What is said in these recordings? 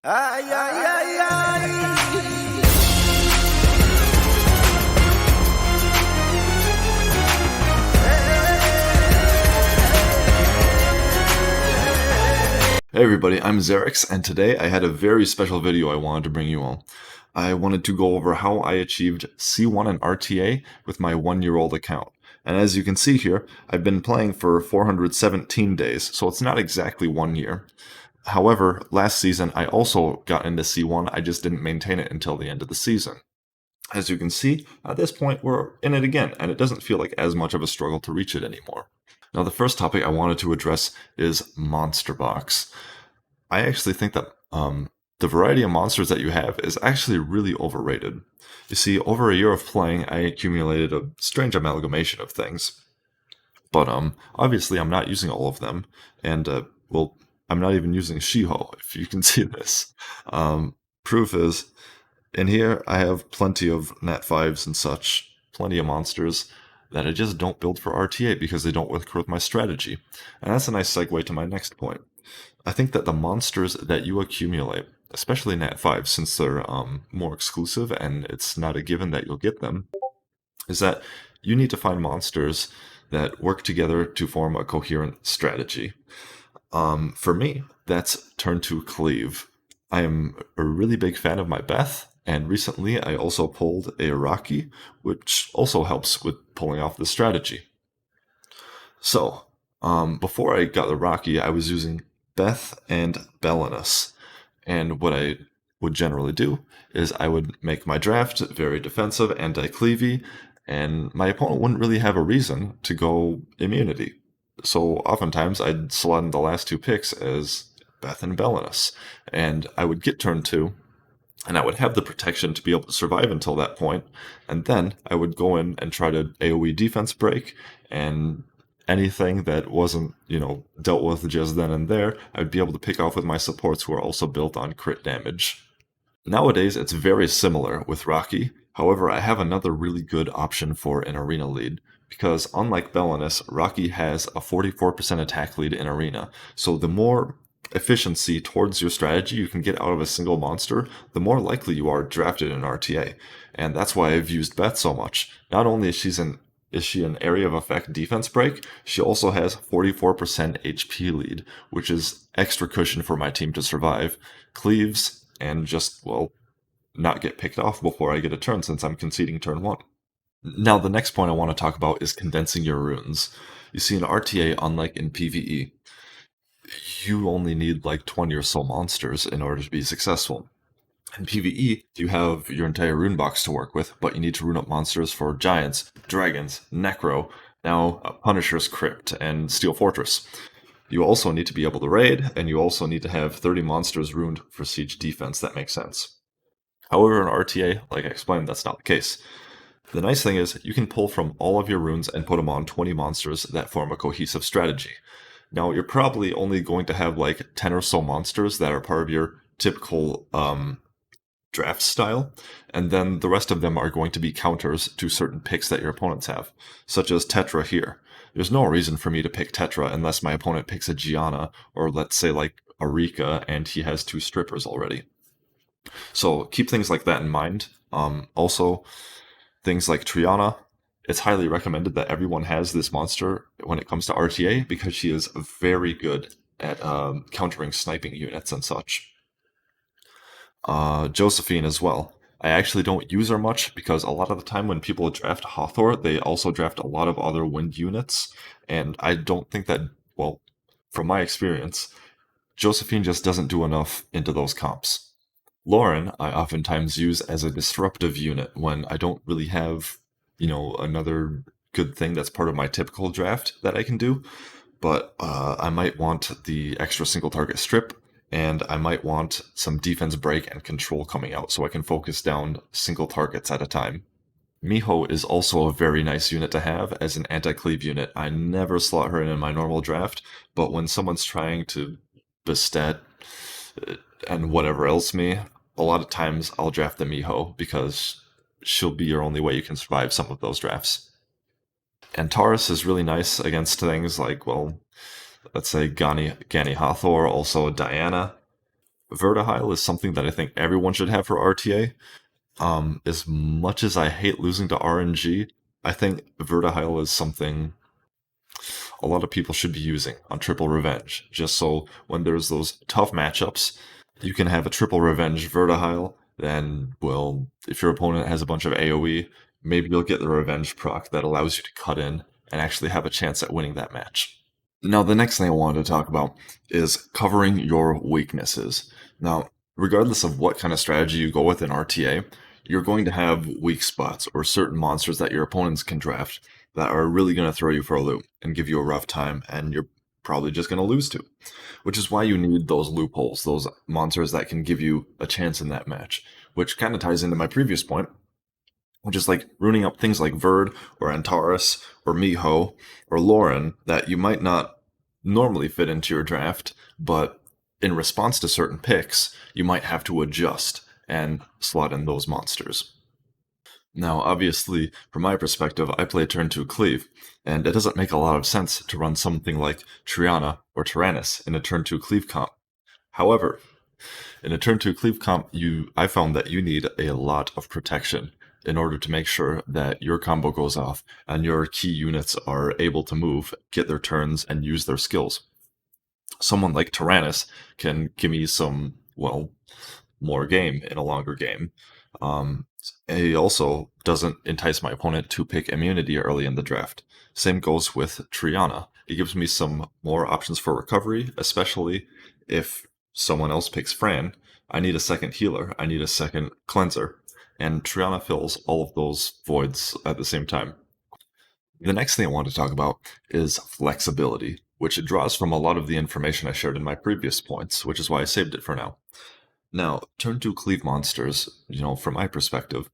Ay, ay, ay, ay. Hey everybody, I'm Xerix, and today I had a very special video I wanted to bring you all. I wanted to go over how I achieved C1 in RTA with my 1-year-old account. And as you can see here, I've been playing for 417 days, so it's not exactly 1 year. However, last season I also got into C1, I just didn't maintain it until the end of the season. As you can see, at this point we're in it again, and it doesn't feel like as much of a struggle to reach it anymore. Now the first topic I wanted to address is Monster Box. I actually think that the variety of monsters that you have is actually really overrated. You see, over a year of playing, I accumulated a strange amalgamation of things. But obviously I'm not using all of them, and well, I'm not even using Shiho, if you can see this. Proof is, in here I have plenty of Nat 5s and such, plenty of monsters that I just don't build for RTA because they don't work with my strategy. And that's a nice segue to my next point. I think that the monsters that you accumulate, especially Nat 5, since they're more exclusive and it's not a given that you'll get them, is that you need to find monsters that work together to form a coherent strategy. For me, that's turn to Cleave. I am a really big fan of my Beth, and recently I also pulled a Rocky, which also helps with pulling off the strategy. So, before I got the Rocky, I was using Beth and Belinus. And what I would generally do is I would make my draft very defensive, anti-cleavy, and my opponent wouldn't really have a reason to go immunity. So oftentimes I'd slot in the last two picks as Beth and Belinus, and I would get turn 2, and I would have the protection to be able to survive until that point, and then I would go in and try to AoE defense break, and anything that wasn't, dealt with just then and there, I'd be able to pick off with my supports who are also built on crit damage. Nowadays, it's very similar with Rocky. However, I have another really good option for an arena lead, because unlike Belinus, Rocky has a 44% attack lead in arena, so the more efficiency towards your strategy you can get out of a single monster, the more likely you are drafted in RTA. And that's why I've used Beth so much. Not only is she an area of effect defense break, she also has 44% HP lead, which is extra cushion for my team to survive, cleaves, and just, well, not get picked off before I get a turn since I'm conceding turn 1. Now the next point I want to talk about is condensing your runes. You see, in RTA, unlike in PvE, you only need like 20 or so monsters in order to be successful. In PvE, you have your entire rune box to work with, but you need to rune up monsters for Giants, Dragons, Necro, now Punisher's Crypt, and Steel Fortress. You also need to be able to raid, and you also need to have 30 monsters runed for siege defense. That makes sense. However, in RTA, like I explained, that's not the case. The nice thing is, you can pull from all of your runes and put them on 20 monsters that form a cohesive strategy. Now, you're probably only going to have like 10 or so monsters that are part of your typical draft style, and then the rest of them are going to be counters to certain picks that your opponents have, such as Tetra here. There's no reason for me to pick Tetra unless my opponent picks a Gianna, or let's say like a Rika, and he has 2 strippers already. So keep things like that in mind. Also, things like Triana, it's highly recommended that everyone has this monster when it comes to RTA, because she is very good at countering sniping units and such. Josephine as well. I actually don't use her much because a lot of the time when people draft Hathor, they also draft a lot of other wind units, and I don't think that, well, from my experience, Josephine just doesn't do enough into those comps. Lauren, I oftentimes use as a disruptive unit when I don't really have, another good thing that's part of my typical draft that I can do, but I might want the extra single target strip, and I might want some defense break and control coming out so I can focus down single targets at a time. Miho is also a very nice unit to have as an anti-cleave unit. I never slot her in my normal draft, but when someone's trying to bestat and whatever else me, a lot of times I'll draft the Miho because she'll be your only way you can survive some of those drafts. And Taurus is really nice against things like, well, let's say Gani Hathor, also Diana. Vertihile is something that I think everyone should have for RTA. As much as I hate losing to RNG, I think Vertihile is something a lot of people should be using on Triple Revenge, just so when there's those tough matchups, you can have a Triple Revenge Vertihile, then, well, if your opponent has a bunch of AoE, maybe you'll get the Revenge proc that allows you to cut in and actually have a chance at winning that match. Now, the next thing I wanted to talk about is covering your weaknesses. Now, regardless of what kind of strategy you go with in RTA, you're going to have weak spots or certain monsters that your opponents can draft that are really going to throw you for a loop and give you a rough time, and you're probably just going to lose to. Which is why you need those loopholes, those monsters that can give you a chance in that match, which kind of ties into my previous point, which is like ruining up things like Verd or Antares or Miho or Lauren that you might not normally fit into your draft, but in response to certain picks, you might have to adjust and slot in those monsters. Now, obviously, from my perspective, I play turn 2 Cleave, and it doesn't make a lot of sense to run something like Triana or Tyrannus in a turn 2 Cleave comp. However, in a turn 2 Cleave comp, I found that you need a lot of protection in order to make sure that your combo goes off and your key units are able to move, get their turns, and use their skills. Someone like Tyrannus can give me some, well, more game in a longer game. He also doesn't entice my opponent to pick immunity early in the draft. Same goes with Triana. It gives me some more options for recovery, especially if someone else picks Fran. I need a second healer, I need a second cleanser, and Triana fills all of those voids at the same time. The next thing I want to talk about is flexibility, which draws from a lot of the information I shared in my previous points, which is why I saved it for now. Now, turn 2 Cleave monsters, from my perspective,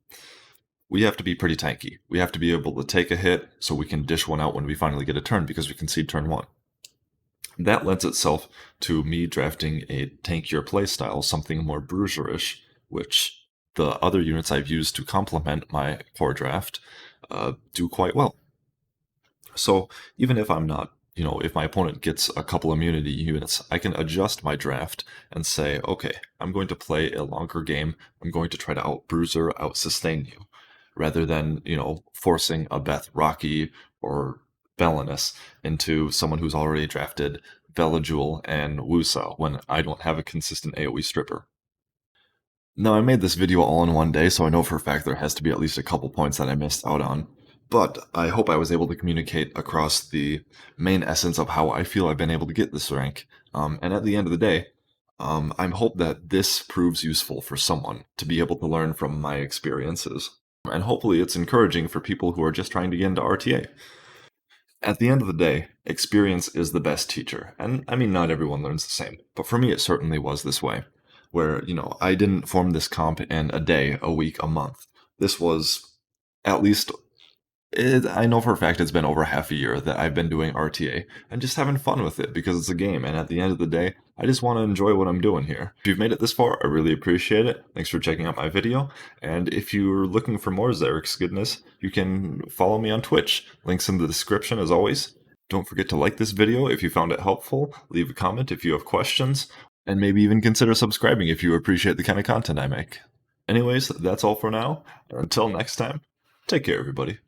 we have to be pretty tanky. We have to be able to take a hit so we can dish one out when we finally get a turn because we concede turn 1. That lends itself to me drafting a tankier playstyle, something more bruiserish, which the other units I've used to complement my core draft do quite well. So even if I'm not, if my opponent gets a couple immunity units, I can adjust my draft and say, okay, I'm going to play a longer game. I'm going to try to out-bruiser, out-sustain you, rather than, forcing a Beth Rocky or Belinus into someone who's already drafted Veligul and Wusa when I don't have a consistent AoE stripper. Now, I made this video all in one day, so I know for a fact there has to be at least a couple points that I missed out on. But I hope I was able to communicate across the main essence of how I feel I've been able to get this rank. And at the end of the day, I hope that this proves useful for someone to be able to learn from my experiences. And hopefully it's encouraging for people who are just trying to get into RTA. At the end of the day, experience is the best teacher. And I mean, not everyone learns the same, but for me it certainly was this way. Where, I didn't form this comp in a day, a week, a month. This was at least I know for a fact it's been over half a year that I've been doing RTA and just having fun with it because it's a game, and at the end of the day, I just want to enjoy what I'm doing here. If you've made it this far, I really appreciate it. Thanks for checking out my video, and if you're looking for more Xerix goodness, you can follow me on Twitch. Links in the description as always. Don't forget to like this video if you found it helpful, leave a comment if you have questions, and maybe even consider subscribing if you appreciate the kind of content I make. Anyways, that's all for now. Until next time, take care everybody.